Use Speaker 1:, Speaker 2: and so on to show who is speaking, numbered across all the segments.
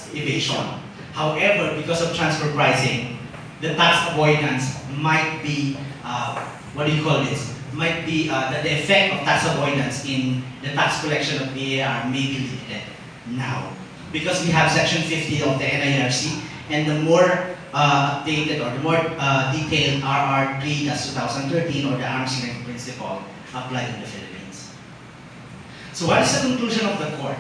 Speaker 1: tax evasion. However, because of transfer pricing, the tax avoidance might be, what do you call this? Might be the effect of tax avoidance in the tax collection of PAR may be limited now. Because we have Section 50 of the NIRC, and the more updated or the more detailed RR 3-2013 or the arm's length principle applied in the Philippines. So what is the conclusion of the court?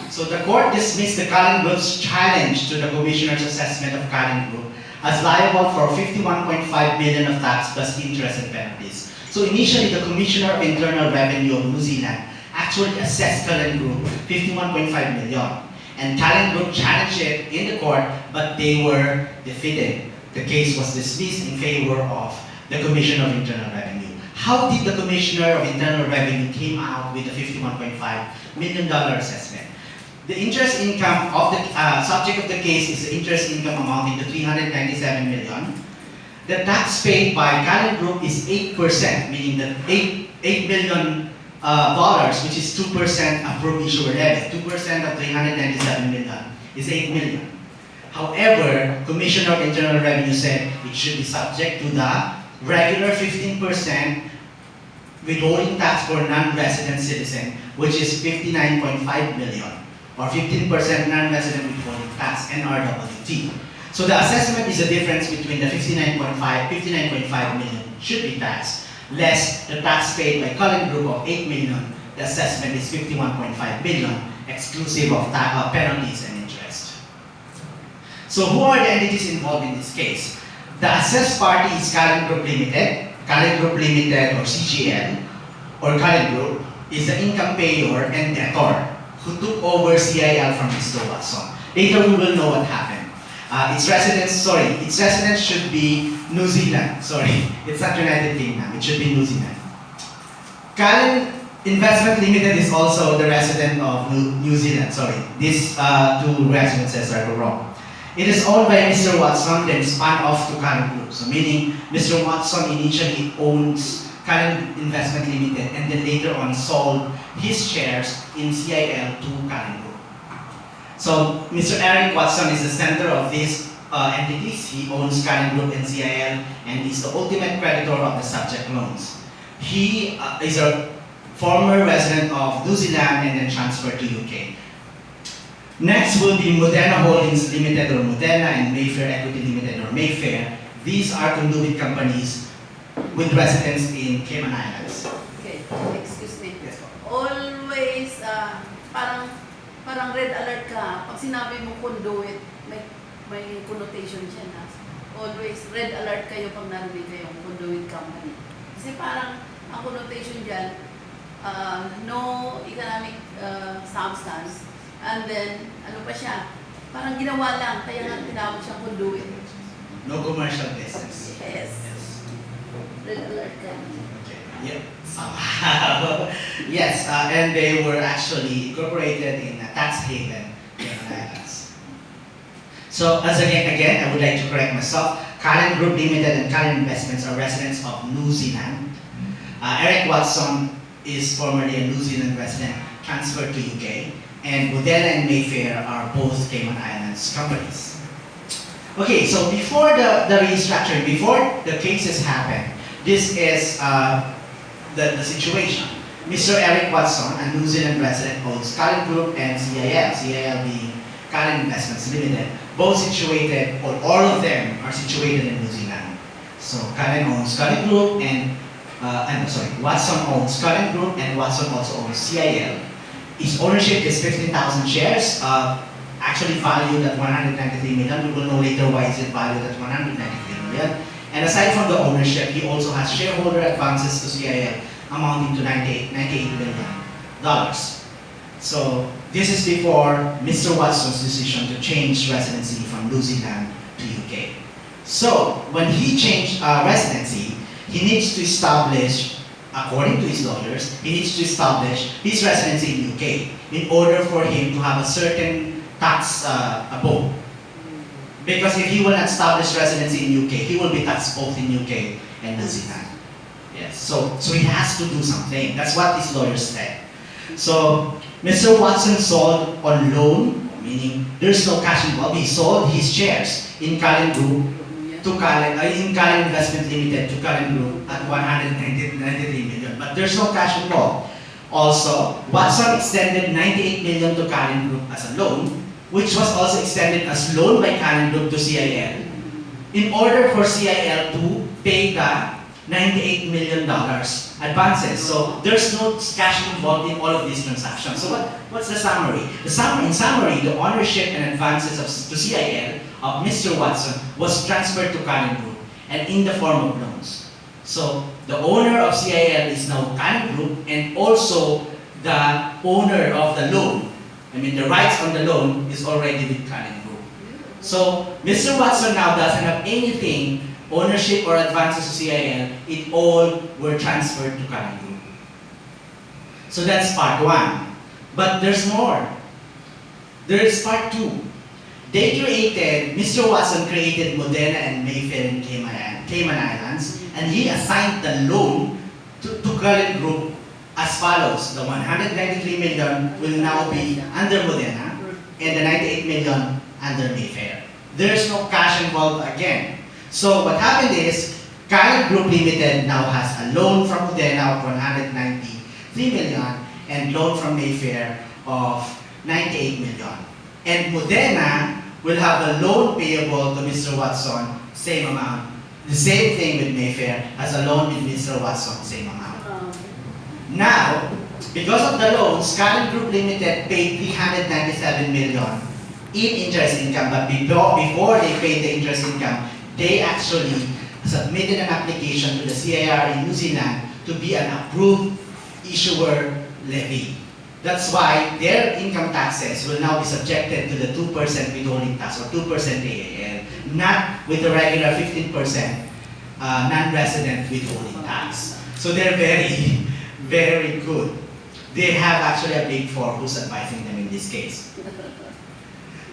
Speaker 1: So the court dismissed the Cullen Group's challenge to the Commissioner's assessment of Cullen Group as liable for 51.5 million of tax plus interest and penalties. So initially, the Commissioner of Internal Revenue of New Zealand actually assessed Cullen Group 51.5 million. And Cullen Group challenged it in the court, but they were defeated. The case was dismissed in favor of the Commissioner of Internal Revenue. How did the Commissioner of Internal Revenue came out with the $51.5 million assessment? The interest income of the subject of the case is the interest income amounting to 397 million. The tax paid by Cullen Group is 8%, meaning that $8 million, which is 2% of pro issuer levy. 2% of 397 million is 8 million. However, Commissioner of Internal Revenue said it should be subject to the regular 15% withholding tax for non-resident citizen, which is 59.5 million, or 15% non-resident withholding tax, NRWT. So the assessment is the difference between the 59.5 million should be taxed, less the tax paid by Cullen Group of 8 million. The assessment is 51.5 million, exclusive of penalties and interest. So who are the entities involved in this case? The assessed party is Cullen Group Limited, or CGL, or Cullen Group is the income payer and debtor who took over CIL from Mr. Watson. Later we will know what happened. Its residence should be New Zealand. Sorry, it's not United Kingdom. It should be New Zealand. Cullen Investment Limited is also the resident of New Zealand. Sorry, these two residences are wrong. It is owned by Mr. Watson, then spun off to Cullen Group. So meaning Mr. Watson initially owns Cullen Investment Limited and then later on sold his shares in CIL to Cullen Group. So Mr. Eric Watson is the center of these entities. He owns Cullen Group and CIL and is the ultimate creditor of the subject loans. He is a former resident of New Zealand and then transferred to UK. Next will be Moderna Holdings Limited or Moderna and Mayfair Equity Limited or Mayfair. These are conduit companies with residence in Cayman Islands.
Speaker 2: Okay, excuse me.
Speaker 1: Yes,
Speaker 2: Always, parang red alert ka. Pag sinabi mo conduit, may connotation siya na. Always red alert kayo pag narinig kayong conduit company. Kasi parang ang connotation dyan, no economic substance. And then, ano pa siya? Parang ginawa lang, kaya nga tinawag siyang conduit.
Speaker 1: No commercial business.
Speaker 2: Yes. Red alert ka.
Speaker 1: Okay. Yep. Somehow. Yes, and they were actually incorporated in a tax haven, Cayman Islands. So, as again, I would like to correct myself. Cullen Group Limited and Cullen Investments are residents of New Zealand. Eric Watson is formerly a New Zealand resident, transferred to UK. And Modena and Mayfair are both Cayman Islands companies. Okay, so before the restructuring, before the cases happen, this is the situation. Mr. Eric Watson, a New Zealand resident, owns Cullen Group and CIL being Cullen Investments Limited, both situated, or all of them are situated in New Zealand. So Cullen owns Cullen Group and, Watson owns Cullen Group and Watson also owns CIL. His ownership is 15,000 shares, actually valued at 193 million. We will know later why is it valued at 193 million. And aside from the ownership, he also has shareholder advances to CIL amounting to $98 million. So this is before Mr. Watson's decision to change residency from New Zealand to UK. So when he changed residency, he needs to establish, according to his lawyers, he needs to establish his residency in UK in order for him to have a certain tax abode. Because if he will not establish residency in UK, he will be taxed both in UK and New Zealand. Yes, so he has to do something. That's what his lawyers said. So Mr. Watson sold on loan, meaning there's no cash involved. He sold his shares in Cullen Group to Cullen, in Cullen Investment Limited to Cullen Group at 193 million, but there's no cash involved. Also, Watson extended 98 million to Cullen Group as a loan, which was also extended as loan by Cullen Group to CIL, in order for CIL to pay the $98 million advances. So there's no cash involved in all of these transactions. So what's the summary? In summary, the ownership and advances to CIL of Mr. Watson was transferred to Cullen Group and in the form of loans. So the owner of CIL is now Cullen Group, and also the owner of the loan, I mean the rights on the loan, is already with Cullen Group. So Mr. Watson now doesn't have anything, ownership or advances to CIL, it all were transferred to Cullen Group. So that's part one. But there's more. There's part two. Mr. Watson created Modena and Mayfair in Cayman Islands, and he assigned the loan to Cullen Group as follows. The 193 million will now be under Modena, and the 98 million under Mayfair. There's no cash involved again. So what happened is, Cullen Group Limited now has a loan from Modena of 193 million and loan from Mayfair of 98 million. And Modena will have a loan payable to Mr. Watson, same amount. The same thing with Mayfair, as a loan with Mr. Watson, same amount. Now, because of the loans, Cullen Group Limited paid 397 million in interest income, but before they paid the interest income, they actually submitted an application to the CIR in New Zealand to be an approved issuer levy. That's why their income taxes will now be subjected to the 2% withholding tax or 2% AAL, not with the regular 15% non-resident withholding tax. So they're very, very good. They have actually a Big Four who's advising them in this case.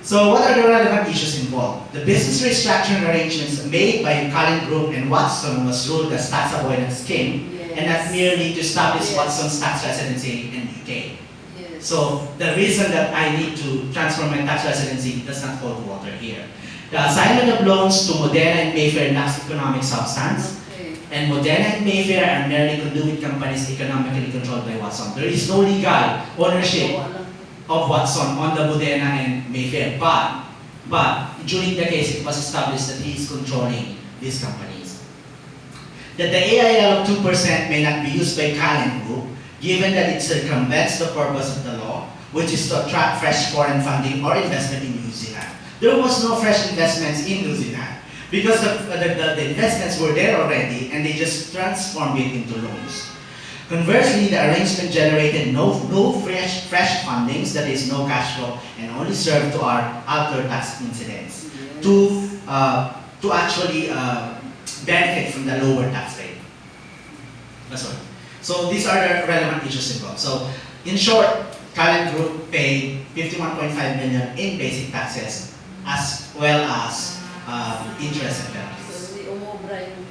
Speaker 1: So what are the relevant issues involved? The business restructuring arrangements made by Cullen Group and Watson was ruled as tax avoidance scheme, and not merely to establish Watson's tax residency in the UK. So the reason that I need to transfer my tax residency does not hold water here. The assignment of loans to Modena and Mayfair lacks economic substance, and Modena and Mayfair are merely conduit companies economically controlled by Watson. There is no legal ownership of Watson on the Modena and Mayfair, but during the case it was established that he is controlling these companies. That the AIL of 2% may not be used by Cullen Group, given that it circumvents the purpose of the law, which is to attract fresh foreign funding or investment in New Zealand. There was no fresh investments in New Zealand, because the investments were there already, and they just transformed it into loans. Conversely, the arrangement generated no fresh fundings, that is, no cash flow, and only served to our after tax incidents to actually benefit from the lower tax rate. That's all. So these are the relevant issues involved. So in short, Cullen Group paid 51.5 million in basic taxes, as well as interest and penalties.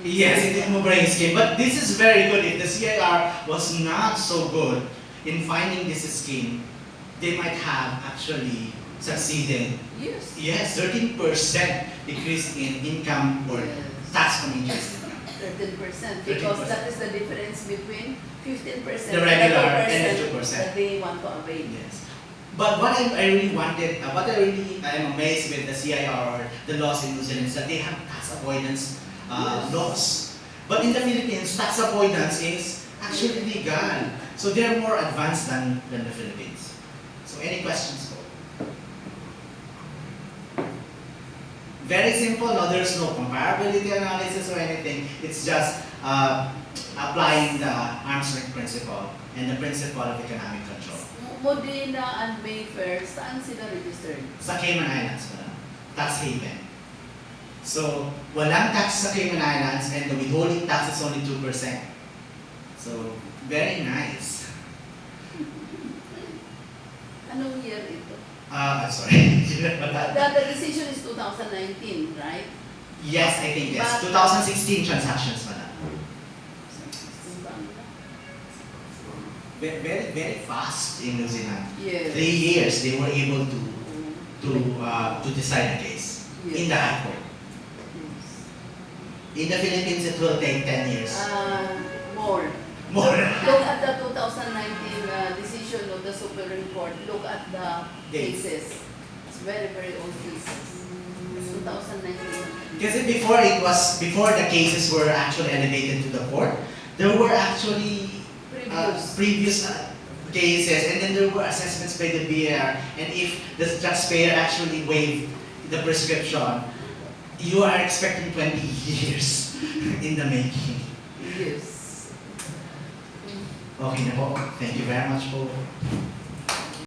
Speaker 1: Yes, it is Umubraing scheme, but this is very good. If the CIR was not so good in finding this scheme, they might have actually succeeded.
Speaker 2: Yes.
Speaker 1: Yes, 13% decrease in income or tax on interest income.
Speaker 2: 13%, because that is the difference between 15%
Speaker 1: The regular
Speaker 2: and
Speaker 1: the 2%
Speaker 2: that they want to avail.
Speaker 1: Yes. But what I really wanted, I am amazed with the CIR or the laws in New Zealand is that they have tax avoidance laws. But in the Philippines, tax avoidance is actually legal. So they're more advanced than the Philippines. So any questions? Very simple, no, there's no comparability analysis or anything. It's just applying the arm's length principle and the principle of economic control.
Speaker 2: Modena and Mayfair, saan sila registered?
Speaker 1: Sa Cayman Islands, tax haven. So, walang tax sa Cayman Islands, and the withholding tax is only 2%. So, very nice.
Speaker 2: Anong year ito?
Speaker 1: I'm sorry.
Speaker 2: The decision is 2019, right?
Speaker 1: Yes, I think yes. 2016 transactions pala. Very, very fast in New Zealand.
Speaker 2: Yes.
Speaker 1: 3 years, they were able to to decide a case in the high court.
Speaker 2: Yes.
Speaker 1: In the Philippines, it will take 10 years.
Speaker 2: More.
Speaker 1: More.
Speaker 2: Look at the 2019 decision of the Supreme Court. Look at the
Speaker 1: Dates.
Speaker 2: cases. It's very, very old cases. It's 2019.
Speaker 1: Because before the cases were actually elevated to the court, there were actually previous cases, and then there were assessments by the BIR, and if the taxpayer actually waived the prescription, you are expecting 20 years in the making.
Speaker 2: Yes.
Speaker 1: Okay na po. Thank you very much po.